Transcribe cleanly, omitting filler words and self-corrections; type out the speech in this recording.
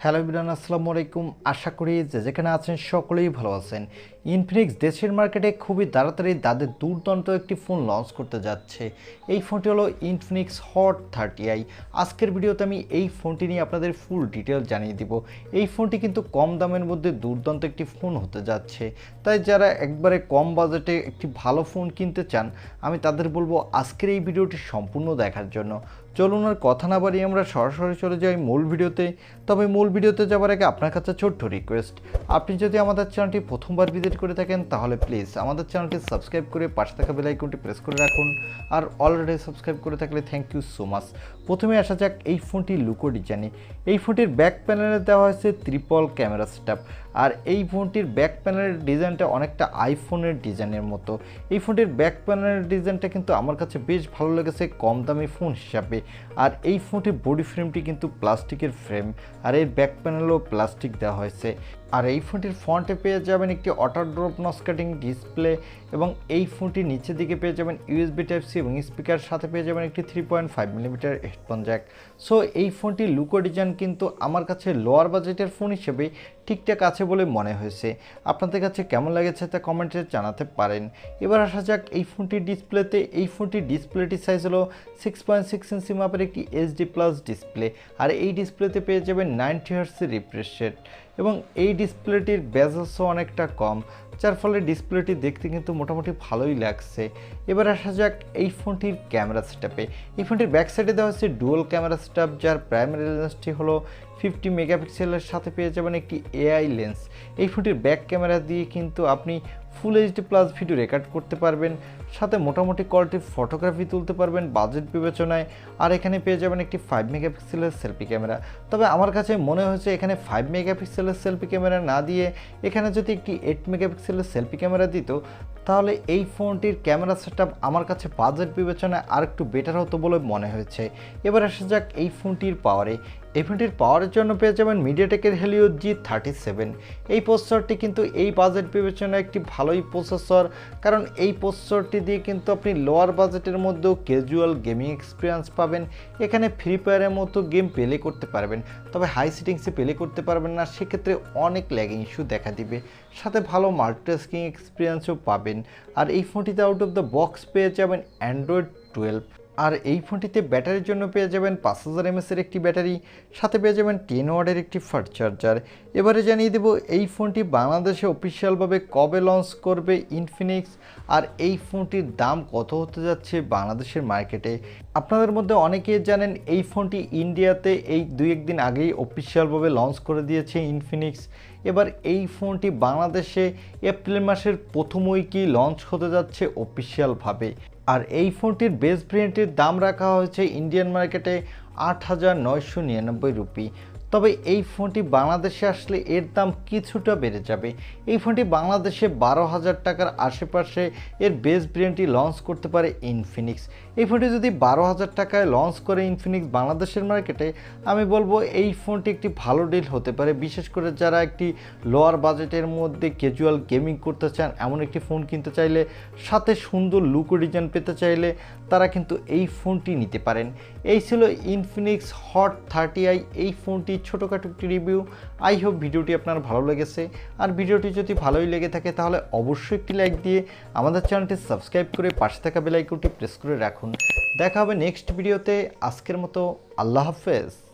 Hello everyone, আসসালামু আলাইকুম। আশা করি যে যেখানে আছেন সকলেই ভালো আছেন। ইনফিনিক্স দেশের মার্কেটে খুবই তাড়াতাড়ি তাদের দুর্দান্ত একটি ফোন লঞ্চ করতে যাচ্ছে। এই ফোনটি হলো ইনফিনিক্স হট 30i। আজকের ভিডিওতে আমি এই ফোনটি নিয়ে আপনাদের ফুল ডিটেল জানিয়ে দিব। এই ফোনটি কিন্তু কম দামের মধ্যে দুর্দান্ত একটি ফোন হতে যাচ্ছে, তাই যারা একবারে কম বাজেটে একটি ভালো ফোন কিনতে চান আমি তাদের বলবো আজকের এই ভিডিওটি সম্পূর্ণ দেখার জন্য। চলুন আর কথা না বাড়িয়ে আমরা সরাসরি চলে যাই মূল ভিডিওতে। তবে মূল ভিডিওতে যাওয়ার আগে আপনার কাছে ছোট্ট রিকোয়েস্ট, আপনি যদি আমাদের চ্যানেলটি প্রথমবার ভিজিট করে থাকেন তাহলে প্লিজ আমাদের চ্যানেলটি সাবস্ক্রাইব করে পাশে থাকা বেল আইকনটি প্রেস করে রাখুন। আর অলরেডি সাবস্ক্রাইব করে থাকলে থ্যাংক ইউ সো মাচ। প্রথমে আসা যাক এই ফোনটির লুকো ডিজাইনে। এই ফোনটির ব্যাক প্যানেলে দেওয়া হয়েছে ট্রিপল ক্যামেরা সেটআপ। আর এই ফোনটির ব্যাক প্যানেলের ডিজাইনটা অনেকটা আইফোনের ডিজাইনের মতো। এই ফোনটির ব্যাক প্যানেলের ডিজাইনটা কিন্তু আমার কাছে বেশ ভালো লেগেছে কম দামি ফোন হিসাবে। আর এই ফোনটির বডি ফ্রেমটি কিন্তু প্লাস্টিকের ফ্রেম, আর এর ব্যাক প্যানেলও প্লাস্টিক দেওয়া হয়েছে। আর এই ফোনটির ফ্রন্টে পেয়ে যাবেন একটি auto drop notch cutting display, এবং এই ফোনটির নিচের দিকে পেয়ে যাবেন ইউএসবি টাইপ সি এবং স্পিকার, সাথে পেয়ে যাবেন একটি 3.5mm হেডফোন জ্যাক। সো এই ফোনটির লুকো ডিজাইন কিন্তু আমার কাছে লোয়ার বাজেটের ফোন হিসেবে ঠিকঠাক আছে বলে মনে হয়েছে। আপনাদের কাছে কেমন লেগেছে তা কমেন্টে জানাতে পারেন। এবার আসা যাক এই ফোনটির ডিসপ্লেতে। এই ফোনটির ডিসপ্লেটির সাইজ হলো 6.6 ইঞ্চি মাপের একটি এইচডি প্লাস ডিসপ্লে। আর এই ডিসপ্লেতে পেয়ে যাবেন 90 হার্টজের রিফ্রেশ রেট, এবং এই ডিসপ্লেটির বেজেসও অনেকটা কম, যার ফলে ডিসপ্লেটি দেখতে কিন্তু মোটামুটি ভালোই লাগছে। এবার আসা যাক এই ফোনটির ক্যামেরা সেটআপে। এই ফোনটির ব্যাক সাইডে দেওয়া হচ্ছে ডুয়াল ক্যামেরা সেটআপ, যার প্রাইমারি লেন্সটি হলো 50 মেগাপিক্সেলের, সাথে পেয়ে যাবেন একটি এআই লেন্স। এই ফোনটির ব্যাক ক্যামেরা দিয়ে কিন্তু আপনি full HD plus video record করতে পারবেন, সাথে মোটামুটি কোয়ালিটির ফটোগ্রাফি তুলতে পারবেন বাজেট বিবেচনায়। আর এখানে পেয়ে যাবেন একটি 5 মেগাপিক্সেলের সেলফি ক্যামেরা। তবে আমার কাছে মনে হয়েছে এখানে 5 মেগাপিক্সেলের সেলফি ক্যামেরা না দিয়ে এখানে যদি একটি 8 মেগাপিক্সেলের সেলফি ক্যামেরা দিত তাহলে এই ফোনটির ক্যামেরা সেটআপ আমার কাছে বাজেট বিবেচনায় আর একটু বেটার হতো বলে মনে হয়েছে। এবার আসা যাক এই ফোনটির পাওয়ারে। এই ফোনটির পাওয়ারের জন্য পেয়ে যাবেন মিডিয়াটেকের হেলিও G37। এই প্রসেসরটি কিন্তু এই বাজেট বিবেচনায় একটি ভালোই প্রসেসর, কারণ এই প্রসেসরটি দিয়ে কিন্তু আপনি লোয়ার বাজেটের মধ্যেও ক্যাজুয়াল গেমিং এক্সপিরিয়েন্স পাবেন। এখানে ফ্রি ফায়ারের মতো গেম প্লে করতে পারবেন, তবে হাই সেটিংসে প্লে করতে পারবেন না, সেক্ষেত্রে অনেক ল্যাগিং ইস্যু দেখা দিবে। সাথে ভালো মাল্টিটাস্কিং এক্সপিরিয়েন্সও পাবেন। আর এই ফোনটিতে আউট অফ দ্য বক্স পেয়ে যাবেন অ্যান্ড্রয়েড 12। আর এই ফোনটিতে ব্যাটারির জন্য পেয়ে যাবেন 5000 mAh একটি ব্যাটারি, সাথে পেয়ে যাবেন 10 ওয়াটের একটি ফাস্ট চার্জার। এবারে জানিয়ে দেব এই ফোনটি বাংলাদেশে অফিসিয়ালভাবে কবে লঞ্চ করবে ইনফিনিক্স, আর এই ফোনটির দাম কত হতে যাচ্ছে বাংলাদেশের মার্কেটে। আপনাদের মধ্যে অনেকেই জানেন এই ফোনটি ইন্ডিয়াতে এই 2-1 দিন আগেই অফিসিয়ালভাবে লঞ্চ করে দিয়েছে ইনফিনিক্স। এবার এই ফোনটি বাংলাদেশে এপ্রিল মাসের প্রথম উইকেই লঞ্চ হতে যাচ্ছে অফিসিয়ালভাবে। আর এই ফোনটির বেস ভেরিয়েন্টের দাম রাখা হয়েছে ইন্ডিয়ান মার্কেটে 8,999 রুপি। তবে এই ফোনটি বাংলাদেশে আসলে এর দাম কিছুটা বেড়ে যাবে। এই ফোনটি বাংলাদেশে 12,000 টাকার আশেপাশে এর বেস ভেরিয়েন্টটি লঞ্চ করতে পারে ইনফিনিক্স। এই ফোনটি যদি 12,000 টাকায় লঞ্চ করে ইনফিনিক্স বাংলাদেশের মার্কেটে, আমি বলবো এই ফোনটি একটি ভালো ডিল হতে পারে, বিশেষ করে যারা একটি লোয়ার বাজেটের মধ্যে ক্যাজুয়াল গেমিং করতে চান, এমন একটি ফোন কিনতে চাইলে, সাথে সুন্দর লুক ডিজাইন পেতে চাইলে তারা কিন্তু এই ফোনটি নিতে পারেন। এই ছিল ইনফিনিক্স হট 30i। এই ফোনটি ছোটোখাটো একটি রিভিউ। আই হোপ ভিডিওটি আপনার ভালো লেগেছে। আর ভিডিওটি যদি ভালোই লেগে থাকে তাহলে অবশ্যই একটি লাইক দিয়ে আমাদের চ্যানেলটি সাবস্ক্রাইব করে পাশে থাকা বেল আইকনটি প্রেস করে রাখুন। দেখা হবে নেক্সট ভিডিওতে। আজকের মতো আল্লাহ হাফেজ।